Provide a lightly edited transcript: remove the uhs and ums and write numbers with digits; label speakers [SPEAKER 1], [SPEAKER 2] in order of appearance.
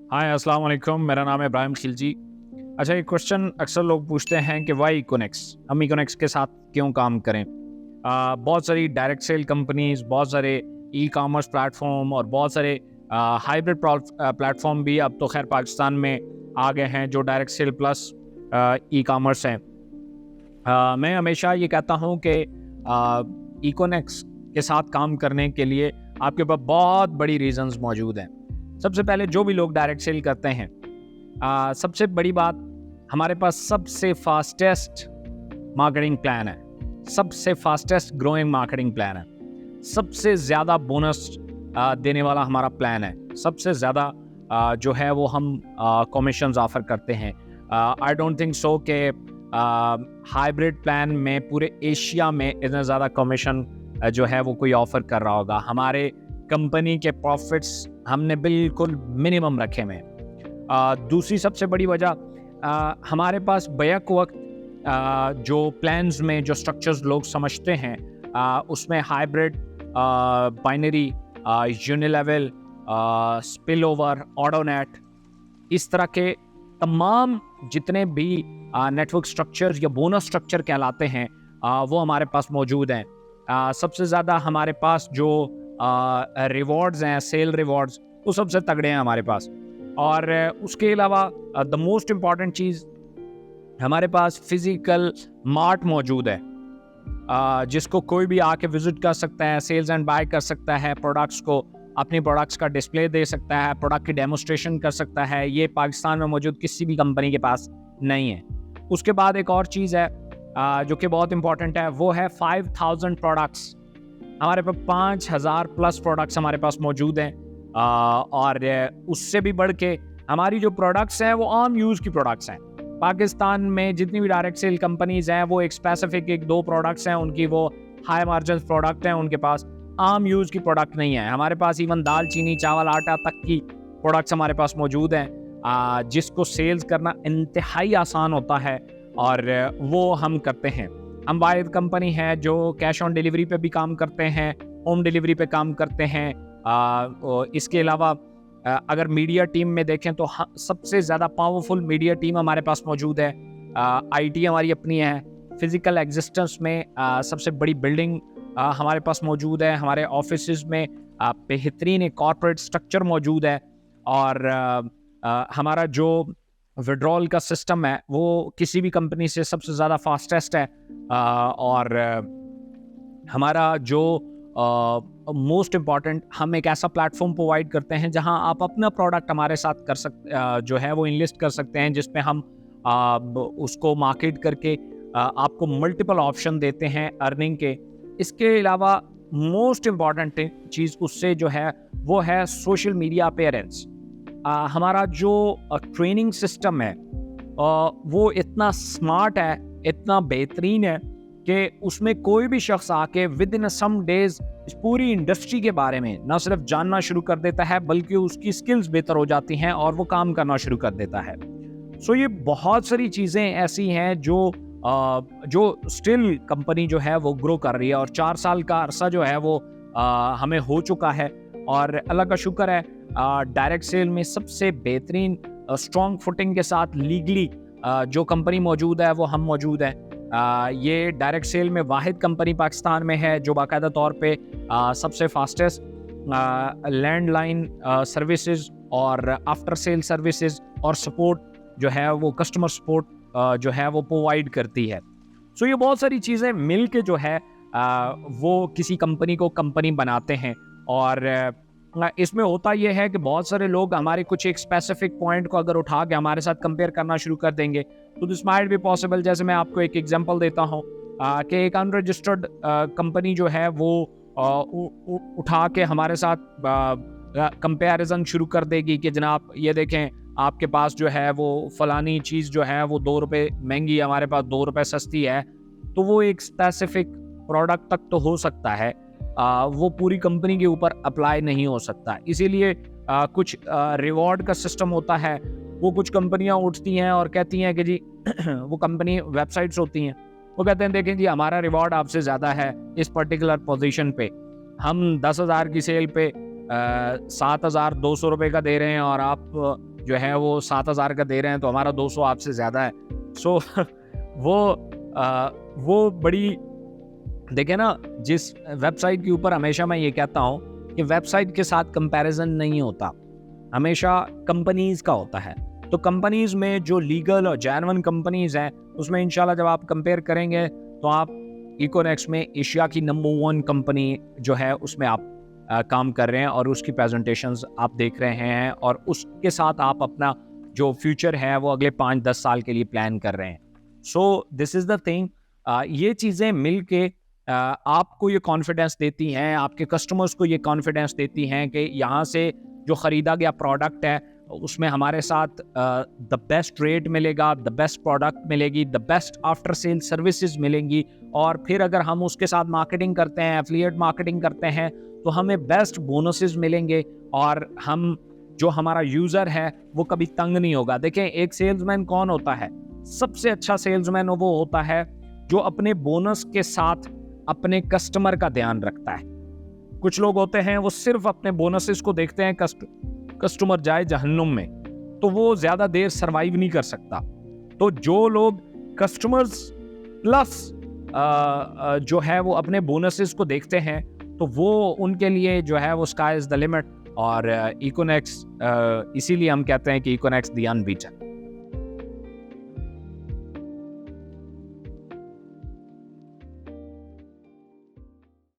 [SPEAKER 1] हाय अस्सलाम वालेकुम, मेरा नाम है इब्राहिम खिलजी। अच्छा, एक क्वेश्चन अक्सर लोग पूछते हैं कि वाई इकोनेक्स, हम इकोनेक्स के साथ क्यों काम करें। बहुत सारी डायरेक्ट सेल कंपनीज, बहुत सारे ई कॉमर्स प्लेटफॉर्म और बहुत सारे हाइब्रिड प्लेटफॉर्म भी अब तो खैर पाकिस्तान में आ गए हैं जो direct sale plus e commerce हैं। मैं हमेशा ये कहता हूँ कि इकोनेक्स के साथ काम करने के लिए आपके पास बहुत बड़ी रीजंस मौजूद हैं। सबसे पहले जो भी लोग डायरेक्ट सेल करते हैं, सबसे बड़ी बात, हमारे पास सबसे फास्टेस्ट मार्केटिंग प्लान है, सबसे फास्टेस्ट ग्रोइंग मार्केटिंग प्लान है, सबसे ज़्यादा बोनस देने वाला हमारा प्लान है, सबसे ज़्यादा जो है वो हम कमीशंस ऑफर करते हैं। आई डोंट थिंक सो कि हाइब्रिड प्लान में पूरे एशिया में इतना ज़्यादा कमीशन जो है वो कोई ऑफर कर रहा होगा। हमारे कंपनी के प्रॉफिट्स हमने बिल्कुल मिनिमम रखे हुए हैं। दूसरी सबसे बड़ी वजह, हमारे पास बैक वक्त जो प्लान्स में जो स्ट्रक्चर्स लोग समझते हैं, उसमें हाइब्रिड, बाइनरी, यूनिलेवल, स्पिल ओवर, ऑडोनेट, इस तरह के तमाम जितने भी नेटवर्क स्ट्रक्चर्स या बोनस स्ट्रक्चर कहलाते हैं वो हमारे पास मौजूद हैं। सबसे ज़्यादा हमारे पास जो रिवॉर्ड्स हैं, सेल रिवॉर्ड्स, वो सबसे तगड़े हैं हमारे पास। और उसके अलावा द मोस्ट इम्पॉर्टेंट चीज़, हमारे पास फिज़िकल मार्ट मौजूद है, जिसको कोई भी आके विजिट कर सकता है, सेल्स एंड बाय कर सकता है, प्रोडक्ट्स को, अपने प्रोडक्ट्स का डिस्प्ले दे सकता है, प्रोडक्ट की डेमोस्ट्रेशन कर सकता है। ये पाकिस्तान में मौजूद किसी भी कंपनी के पास नहीं है। उसके बाद एक और चीज़ है जो कि बहुत इंपॉर्टेंट है, वो है 5000 प्रोडक्ट्स। हमारे पास 5000 प्लस प्रोडक्ट्स हमारे पास मौजूद हैं। और उससे भी बढ़ के हमारी जो प्रोडक्ट्स हैं वो आम यूज़ की प्रोडक्ट्स हैं। पाकिस्तान में जितनी भी डायरेक्ट सेल कंपनीज हैं वो एक स्पेसिफिक 1-2 प्रोडक्ट्स हैं उनकी, वो हाई मार्जिन प्रोडक्ट हैं, उनके पास आम यूज़ की प्रोडक्ट नहीं है। हमारे पास इवन दाल, चीनी, चावल, आटा तक की प्रोडक्ट्स हमारे पास मौजूद हैं, जिसको सेल्स करना इंतहाई आसान होता है और वो हम करते हैं। हम वाहिद कंपनी है जो कैश ऑन डिलीवरी पे भी काम करते हैं, होम डिलीवरी पे काम करते हैं। इसके अलावा अगर मीडिया टीम में देखें तो सबसे ज़्यादा पावरफुल मीडिया टीम हमारे पास मौजूद है। आईटी हमारी अपनी है। फिज़िकल एग्जिस्टेंस में सबसे बड़ी बिल्डिंग हमारे पास मौजूद है। हमारे ऑफिसेज में बेहतरीन एक कॉर्पोरेट स्ट्रक्चर मौजूद है। और हमारा जो विड्रॉल का सिस्टम है वो किसी भी कंपनी से सबसे ज़्यादा फास्टेस्ट है। और हमारा जो मोस्ट इम्पॉर्टेंट, हम एक ऐसा प्लेटफॉर्म प्रोवाइड करते हैं जहां आप अपना प्रोडक्ट हमारे साथ कर सकते, जो है वो इनलिस्ट कर सकते हैं, जिसमें हम उसको मार्केट करके आपको मल्टीपल ऑप्शन देते हैं अर्निंग के। इसके अलावा मोस्ट इम्पॉर्टेंट चीज़ उससे जो है वो है सोशल मीडिया अपीयरेंस। हमारा जो ट्रेनिंग सिस्टम है वो इतना स्मार्ट है, इतना बेहतरीन है कि उसमें कोई भी शख्स आके विद इन सम डेज इस पूरी इंडस्ट्री के बारे में न सिर्फ जानना शुरू कर देता है बल्कि उसकी स्किल्स बेहतर हो जाती हैं और वो काम करना शुरू कर देता है। सो ये बहुत सारी चीज़ें ऐसी हैं जो स्टिल कंपनी जो है वो ग्रो कर रही है। और 4 साल का अरसा जो है वो हमें हो चुका है और अल्लाह का शुक्र है, डायरेक्ट सेल में सबसे बेहतरीन स्ट्रॉन्ग फुटिंग के साथ लीगली जो कंपनी मौजूद है वो हम मौजूद हैं। ये डायरेक्ट सेल में वाहिद कंपनी पाकिस्तान में है जो बाकायदा तौर पे सबसे फास्टेस्ट लैंडलाइन सर्विसेज और आफ्टर सेल सर्विसेज और सपोर्ट जो है वो कस्टमर सपोर्ट जो है वो प्रोवाइड करती है। सो ये बहुत सारी चीज़ें मिल के जो है वो किसी कंपनी को कंपनी बनाते हैं। और इसमें होता यह है कि बहुत सारे लोग हमारे कुछ एक स्पेसिफिक पॉइंट को अगर उठा के हमारे साथ कंपेयर करना शुरू कर देंगे तो दिस माइट बी पॉसिबल। जैसे मैं आपको एक एग्जांपल देता हूँ कि एक अनरजिस्टर्ड कंपनी जो है वो उठा के हमारे साथ कंपैरिजन शुरू कर देगी कि जनाब ये देखें, आपके पास जो है वो फलानी चीज़ जो है वो 2 रुपये महंगी, हमारे पास 2 रुपये सस्ती है। तो वो एक स्पेसिफिक प्रोडक्ट तक तो हो सकता है, वो पूरी कंपनी के ऊपर अप्लाई नहीं हो सकता। इसीलिए कुछ रिवॉर्ड का सिस्टम होता है। वो कुछ कंपनियां उठती हैं और कहती हैं कि जी वो कंपनी वेबसाइट्स होती हैं, वो कहते हैं देखें जी हमारा रिवॉर्ड आपसे ज़्यादा है इस पर्टिकुलर पोजीशन पे, हम 10,000 की सेल पे 7,200 रुपये का दे रहे हैं और आप जो है वो 7,000 का दे रहे हैं तो हमारा 200 आपसे ज़्यादा है। सो वो बड़ी, देखे ना, जिस वेबसाइट के ऊपर हमेशा मैं ये कहता हूँ कि वेबसाइट के साथ कंपैरिजन नहीं होता, हमेशा कंपनीज का होता है। तो कंपनीज में जो लीगल और जेन्युइन कंपनीज हैं उसमें इंशाल्लाह जब आप कंपेयर करेंगे तो आप इकोनेक्स में एशिया की नंबर 1 कंपनी जो है उसमें आप काम कर रहे हैं और उसकी प्रेजेंटेशंस आप देख रहे हैं और उसके साथ आप अपना जो फ्यूचर है वो अगले 5-10 साल के लिए प्लान कर रहे हैं। So this is the thing, ये चीज़ें मिल के आपको ये कॉन्फिडेंस देती हैं, आपके कस्टमर्स को ये कॉन्फिडेंस देती हैं कि यहाँ से जो ख़रीदा गया प्रोडक्ट है उसमें हमारे साथ द बेस्ट रेट मिलेगा, द बेस्ट प्रोडक्ट मिलेगी, the best after sale services मिलेंगी, और फिर अगर हम उसके साथ मार्केटिंग करते हैं, एफिलिएट मार्केटिंग करते हैं, तो हमें बेस्ट बोनसेस मिलेंगे और हम जो हमारा यूज़र है वो कभी तंग नहीं होगा। देखें, एक सेल्समैन कौन होता है? सबसे अच्छा सेल्समैन वो होता है जो अपने बोनस के साथ अपने कस्टमर का ध्यान रखता है। कुछ लोग होते हैं वो सिर्फ अपने बोनसेस को देखते हैं, कस्टमर जाए जहन्नुम में, तो वो ज्यादा देर सरवाइव नहीं कर सकता। तो जो लोग कस्टमर्स प्लस जो है वो अपने बोनसेस को देखते हैं, तो वो उनके लिए जो है वो स्काई इज द लिमिट। और इकोनेक्स, इसीलिए हम कहते हैं कि इकोनेक्स द अनबीटन।